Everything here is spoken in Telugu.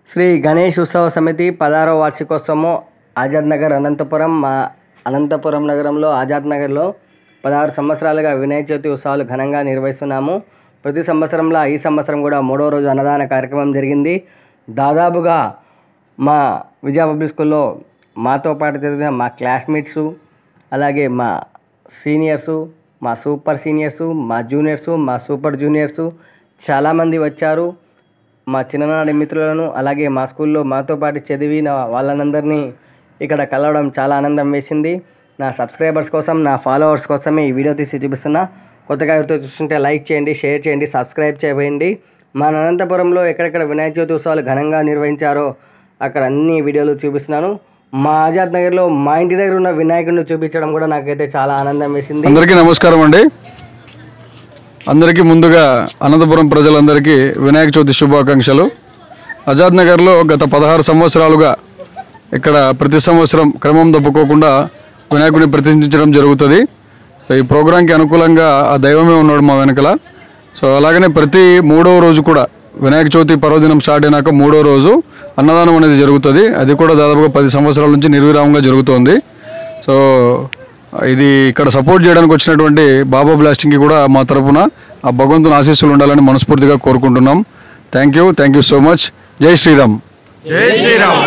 శ్రీ గణేష్ ఉత్సవ సమితి 16వ వార్షికోత్సవము ఆజాద్ నగర్ అనంతపురం. మా అనంతపురం నగరంలో ఆజాద్ నగర్లో 16 సంవత్సరాలుగా వినాయక చవితి ఉత్సవాలు ఘనంగా నిర్వహిస్తున్నాము. ప్రతి సంవత్సరంలో ఈ సంవత్సరం కూడా 3వ రోజు అన్నదాన కార్యక్రమం జరిగింది. దాదాపుగా మా విజయ పబ్లిక్ స్కూల్లో మాతో పాటు చదివిన మా క్లాస్మేట్సు, అలాగే మా సీనియర్సు, మా సూపర్ సీనియర్సు, మా జూనియర్సు, మా సూపర్ జూనియర్సు చాలామంది వచ్చారు. మా చిన్ననాటి మిత్రులను, అలాగే మా స్కూల్లో మాతో పాటు చదివిన వాళ్ళనందరినీ ఇక్కడ కలవడం చాలా ఆనందం వేసింది. నా సబ్స్క్రైబర్స్ కోసం, నా ఫాలోవర్స్ కోసమే ఈ వీడియో తీసి చూపిస్తున్నా. కొత్తగా ఎవరితో చూస్తుంటే లైక్ చేయండి, షేర్ చేయండి, సబ్స్క్రైబ్ చేయండి. మా అనంతపురంలో ఎక్కడెక్కడ వినాయక చవితి ఉత్సవాలు ఘనంగా నిర్వహించారో అక్కడ అన్ని వీడియోలు చూపిస్తున్నాను. మా ఆజాద్ నగర్లో మా ఇంటి దగ్గర ఉన్న వినాయకుడిని చూపించడం కూడా నాకైతే చాలా ఆనందం వేసింది. అందరికీ నమస్కారం అండి. అందరికీ ముందుగా అనంతపురం ప్రజలందరికీ వినాయక చవితి శుభాకాంక్షలు. ఆజాద్ నగర్లో గత 16 సంవత్సరాలుగా ఇక్కడ ప్రతి సంవత్సరం క్రమం తప్పుకోకుండా వినాయకుడిని ప్రతిష్ఠించడం జరుగుతుంది. ఈ ప్రోగ్రాంకి అనుకూలంగా ఆ దైవమే ఉన్నాడు మా వెనకల. సో అలాగనే ప్రతి 3వ రోజు కూడా వినాయక చవితి పర్వదినం స్టార్ట్ అయినాక 3వ రోజు అన్నదానం అనేది జరుగుతుంది. అది కూడా దాదాపుగా 10 సంవత్సరాల నుంచి నిర్విరామంగా జరుగుతోంది. సో ఇది ఇక్కడ సపోర్ట్ చేయడానికి వచ్చినటువంటి బాబా బ్లాస్టింగ్కి కూడా మా తరఫున ఆ భగవంతుని ఆశీస్సులు ఉండాలని మనస్ఫూర్తిగా కోరుకుంటున్నాం. Thank you so much. జై శ్రీరామ్. జై శ్రీరామ్.